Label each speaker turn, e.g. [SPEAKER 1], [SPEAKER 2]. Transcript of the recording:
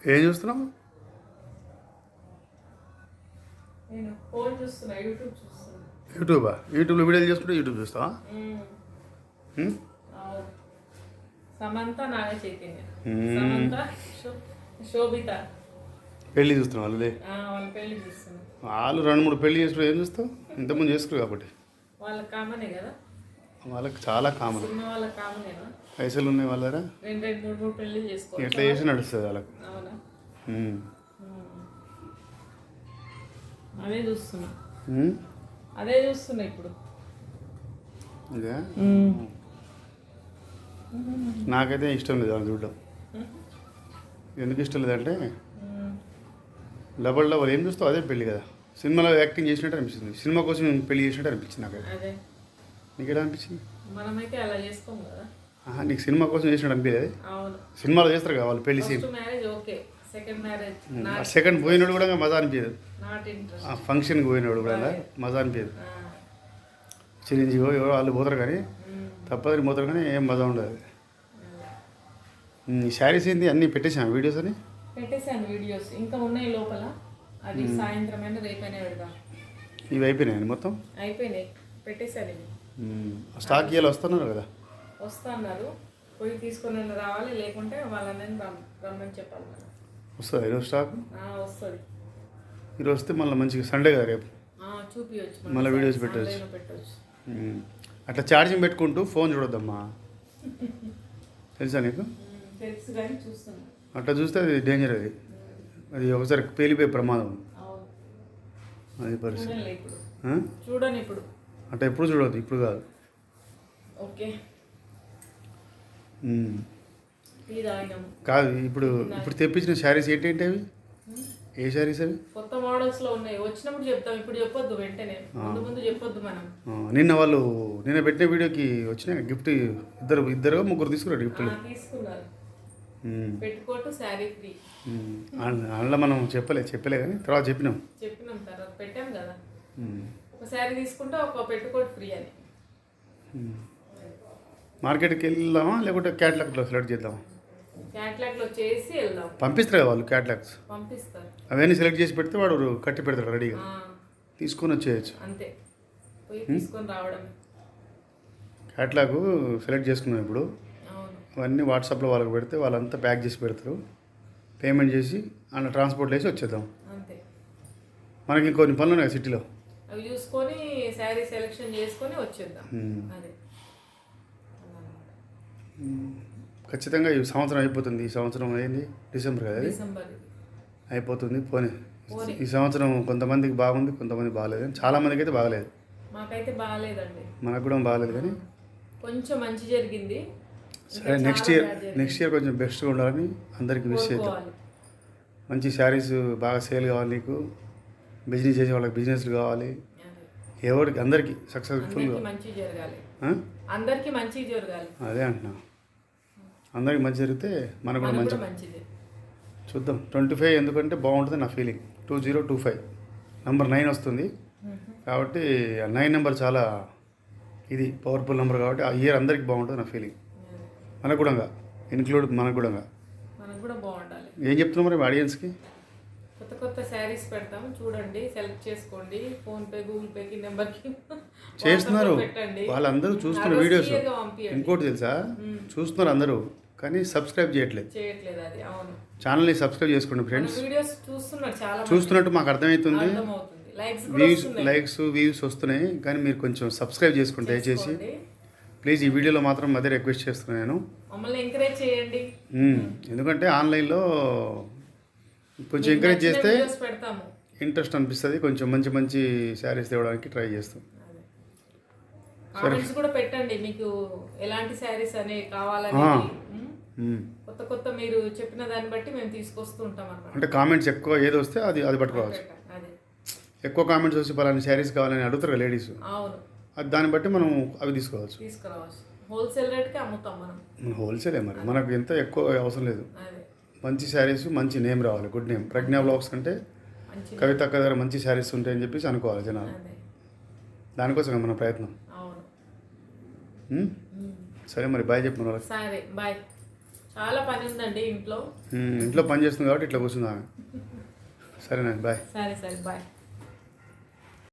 [SPEAKER 1] ఏం చూస్తున్నావు?
[SPEAKER 2] నేను ఫోన్ చూస్తున్నా, యూట్యూబ్ చూస్తున్నా.
[SPEAKER 1] యూట్యూబా? యూట్యూబ్లో వీడియోలు చేసుకుంటే యూట్యూబ్ చూస్తావా?
[SPEAKER 2] అవును. సమంత నాగ చైతన్య, సమంత శోభిత
[SPEAKER 1] పెళ్ళి చూస్తున్నావు వాళ్ళు?
[SPEAKER 2] వాళ్ళ పెళ్లి చూస్తున్నా.
[SPEAKER 1] వాళ్ళు 2-3 పెళ్ళి చేసుకుని ఏం చూస్తావు? ఇంతకుముందు చేసుకోరు కాబట్టి.
[SPEAKER 2] వాళ్ళ కామనే కదా,
[SPEAKER 1] వాళ్ళకి చాలా కామన్.
[SPEAKER 2] సినిమా వాళ్ళ కామనేనా?
[SPEAKER 1] పైసలు ఉన్నాయి వాళ్ళరా,
[SPEAKER 2] 2-3 పెళ్లి చేసుకోవాలి.
[SPEAKER 1] ఎట్లా చేసి నడుస్తుంది వాళ్ళకి.
[SPEAKER 2] అవునా? అదే చూస్తున్నా, అదే చూస్తున్నా ఇప్పుడు.
[SPEAKER 1] ఇదే నాకైతే ఇష్టం లేదు వాళ్ళు చూడడం. ఎందుకు ఇష్టం లేదంటే డబల్ ఏం చూస్తావు? అదే పెళ్ళి కదా. సినిమాలో యాక్టింగ్ చేసినట్టు అనిపిస్తుంది, సినిమా కోసం పెళ్లి చేసినట్టు అనిపించింది నాకైతే. నీకు ఎలా అనిపించింది?
[SPEAKER 2] మనమైతే అలా చేసుకోం కదా.
[SPEAKER 1] నీకు సినిమా కోసం చేసినట్టు అనిపించలేదు? సినిమాలో చేస్తారు కదా వాళ్ళు పెళ్లి సీన్. సెకండ్ పోయినోడు కూడా మజా అనిపించదు. ఫంక్షన్కి పోయినోడు కూడా మజా అనిపించదు. చిరంజీవి ఎవరో వాళ్ళు పోతారు కానీ తప్పదని పోతారు కానీ ఏం మజా ఉండదు. ఈ శారీస్ ఏంది అన్నీ పెట్టేసాను వీడియోస్ అని.
[SPEAKER 2] పెట్టేసాను వీడియోస్, ఇంకా ఉన్నాయి లోపల. అది సాయంత్రం అయినా రేపైనా పెడదాం.
[SPEAKER 1] ఇవి అయిపోయినాయి మొత్తం?
[SPEAKER 2] అయిపోయినాయి, పెట్టేశాను ఇవి.
[SPEAKER 1] స్టాక్ ఇవ్వాలి వస్తున్నారు కదా?
[SPEAKER 2] వస్తున్నారు, పోయి తీసుకొని రావాలి, లేకుంటే వాళ్ళని రమ్మని చెప్పాలి.
[SPEAKER 1] వస్తుంది ఈరోజు స్టాక్?
[SPEAKER 2] వస్తుంది.
[SPEAKER 1] ఈరోజు వస్తే మళ్ళీ మంచిగా సండే కదా రేపు
[SPEAKER 2] చూపించవచ్చు,
[SPEAKER 1] మళ్ళీ వీడియోస్ పెట్టవచ్చు. అట్లా ఛార్జింగ్ పెట్టుకుంటూ ఫోన్ చూడొద్దమ్మా, తెలుసా నీకు?
[SPEAKER 2] తెలుసు కానీ చూస్తున్నా.
[SPEAKER 1] అట్లా చూస్తే అది డేంజర్, అది ఒకసారి పేలిపోయే ప్రమాదం. అది పరిస్థితి.
[SPEAKER 2] చూడండి ఇప్పుడు.
[SPEAKER 1] అట్లా ఎప్పుడు చూడవద్దు, ఇప్పుడు కాదు.
[SPEAKER 2] ఓకే
[SPEAKER 1] కాదు, ఇప్పుడు తెప్పించిన శారీస్ ఏంటంటే అవి ఏ శారీస్ అవి?
[SPEAKER 2] కొత్త మోడల్స్ లో ఉన్నాయి, వచ్చినప్పుడు చెప్తాం, ఇప్పుడు చెప్పొద్దు, వెంటనే ముందు చెప్పొద్దు మనం.
[SPEAKER 1] నిన్న పెట్టిన వీడియోకి వచ్చినాయి గిఫ్ట్. ఇద్దరు ముగ్గురు తీసుకున్నారు గిఫ్ట్లు.
[SPEAKER 2] తీసుకున్నారు, పెట్టుకోటు శారీ ఫ్రీ.
[SPEAKER 1] అందులో మనం చెప్పలే కానీ తర్వాత చెప్పినాం
[SPEAKER 2] తర్వాత పెట్టాం కదా. ఒక శారీ తీసుకుంటే ఒక పెట్టుకోటు ఫ్రీ అని.
[SPEAKER 1] మార్కెట్కి వెళ్దామా లేకుంటే క్యాటలాగ్లో సెలెక్ట్ చేద్దామా?
[SPEAKER 2] క్యాటలాగ్లో చేసి వెళ్దాం.
[SPEAKER 1] పంపిస్తారు కదా వాళ్ళు క్యాటలాగ్స్,
[SPEAKER 2] పంపిస్తారు.
[SPEAKER 1] అవన్నీ సెలెక్ట్ చేసి పెడితే వాడు కట్టి పెడతాడు రెడీగా, తీసుకొని వచ్చేయచ్చు.
[SPEAKER 2] అంతే, పోయి తీసుకొని రావడం.
[SPEAKER 1] క్యాటలాగ్ సెలెక్ట్ చేసుకున్నాం ఇప్పుడు. అవన్నీ వాట్సాప్లో వాళ్ళకి పెడితే వాళ్ళంతా ప్యాక్ చేసి పెడతారు, పేమెంట్ చేసి అలా ట్రాన్స్పోర్ట్ వేసి వచ్చేద్దాం.
[SPEAKER 2] అంతే.
[SPEAKER 1] మనకి ఇంకొన్ని పనులు ఉన్నాయి సిటీలో,
[SPEAKER 2] అవి చూసుకొని శారీ సెలెక్షన్ చేసుకొని వచ్చేద్దాం. అదే
[SPEAKER 1] ఖచ్చితంగా ఈ సంవత్సరం అయిపోతుంది. ఈ సంవత్సరం అయింది డిసెంబర్ కదా, అయిపోతుంది. పోనీ ఈ సంవత్సరం కొంతమందికి బాగుంది, కొంతమంది బాగాలేదు. చాలామందికి అయితే బాగలేదు.
[SPEAKER 2] మాకైతే బాగాలేదండి.
[SPEAKER 1] మనకు కూడా బాగాలేదు కానీ
[SPEAKER 2] కొంచెం మంచి జరిగింది.
[SPEAKER 1] సరే, నెక్స్ట్ ఇయర్ కొంచెం బెస్ట్గా ఉండాలని అందరికీ విష్ చేద్దాం. మంచి శారీస్ బాగా సేల్ కావాలి, నీకు బిజినెస్ చేసే వాళ్ళకి బిజినెస్లు కావాలి, ఎవరికి అందరికీ సక్సెస్ఫుల్గా
[SPEAKER 2] మంచి జరగాలి, అందరికీ మంచి జరగాలి.
[SPEAKER 1] అదే అంటున్నా, అందరికి మంచి జరిగితే మనకు కూడా మంచిది. చూద్దాం. 25 ఎందుకంటే బాగుంటుంది నా ఫీలింగ్. 2025 నెంబర్ 9 వస్తుంది కాబట్టి 9 నెంబర్ చాలా ఇది పవర్ఫుల్ నెంబర్ కాబట్టి ఆ ఇయర్ అందరికి బాగుంటుంది నా ఫీలింగ్. మనకు కూడా ఇన్క్లూడ్ మనకు కూడా
[SPEAKER 2] బాగుండాలి.
[SPEAKER 1] ఏం చెప్తున్నాం మరి ఆడియన్స్కి?
[SPEAKER 2] కొత్త శారీస్ పెడతాం, చూడండి, సెలెక్ట్ చేసుకోండి. ఫోన్పే, గూగుల్ పేకి నెంబర్కి
[SPEAKER 1] చేస్తున్నారు వాళ్ళందరూ, చూస్తున్న వీడియోస్. ఇంకోటి తెలుసా, చూస్తున్నారు అందరూ కానీ సబ్స్క్రైబ్ చేయట్లేదు.
[SPEAKER 2] అది అవును.
[SPEAKER 1] ఛానల్ని సబ్స్క్రైబ్ చేసుకోండి ఫ్రెండ్స్.
[SPEAKER 2] వీడియోస్
[SPEAKER 1] చూస్తున్నట్టు మాకు అర్థమవుతుంది. లైక్స్ వ్యూస్ వస్తున్నాయి కానీ మీరు కొంచెం సబ్స్క్రైబ్ చేసుకోండి దయచేసి ప్లీజ్. ఈ వీడియోలో మాత్రం అదే రిక్వెస్ట్ చేస్తున్నాను నేను.
[SPEAKER 2] మమ్మల్ని ఎంకరేజ్ చేయండి.
[SPEAKER 1] ఎందుకంటే ఆన్లైన్లో కొంచెం ఎంకరేజ్ చేస్తే ఇంట్రెస్ట్ అనిపిస్తుంది. కొంచెం మంచి శారీస్ తేవడానికి ట్రై చేస్తాం.
[SPEAKER 2] కామెంట్స్ కూడా పెట్టండి, మీకు ఎలాంటి శారీస్ అనేవి కావాలని. కొత్త మీరు చెప్పిన దాన్ని బట్టి మేము తీసుకొస్తూ ఉంటాం అన్నమాట.
[SPEAKER 1] అంటే కామెంట్స్ ఎక్కువ ఏది వస్తే అది పట్టుకోవచ్చు. ఎక్కువ కామెంట్స్ వచ్చి పలానా శారీస్ కావాలని అడుగుతారు కదా లేడీస్.
[SPEAKER 2] అవును,
[SPEAKER 1] అది దాన్ని బట్టి మనం అవి తీసుకురావచ్చు.
[SPEAKER 2] హోల్సేల్ రేట్కి అమ్ముతాం మనం.
[SPEAKER 1] హోల్సేలే మరి, మనకు ఎంత ఎక్కువ అవసరం లేదు. మంచి శారీస్, మంచి నేమ్ రావాలి, గుడ్ నేమ్. ప్రజ్ఞా బ్లాగ్స్ అంటే కవిత దగ్గర మంచి శారీస్ ఉంటాయని చెప్పేసి అనుకోవాలి జనాలు. దానికోసం మన ప్రయత్నం. సరే మరి బాయ్ చెప్పు.
[SPEAKER 2] సరే బాయ్. చాలా పని ఉందండి ఇంట్లో.
[SPEAKER 1] ఇంట్లో పని చేస్తుంది కాబట్టి ఇట్లా కూర్చుందాం. సరేనండి, బాయ్.
[SPEAKER 2] సరే బాయ్.